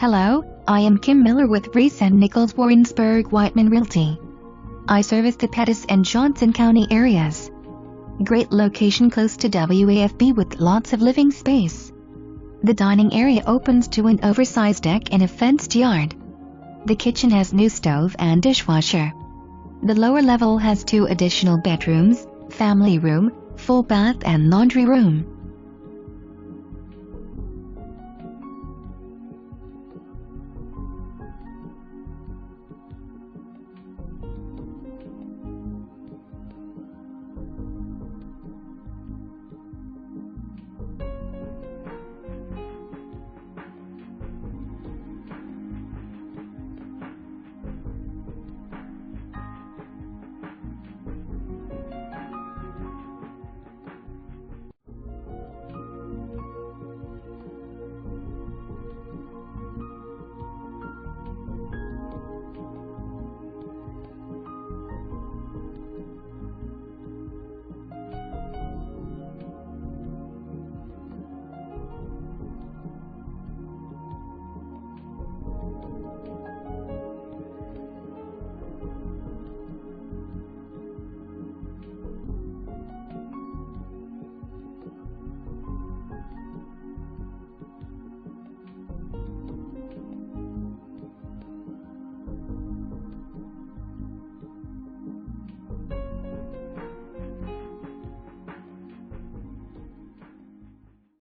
Hello, I am Kim Miller with Reece and Nichols Warrensburg Whiteman Realty. I service the Pettis and Johnson County areas. Great location close to WAFB with lots of living space. The dining area opens to an oversized deck and a fenced yard. The kitchen has new stove and dishwasher. The lower level has 2 additional bedrooms, family room, full bath and laundry room.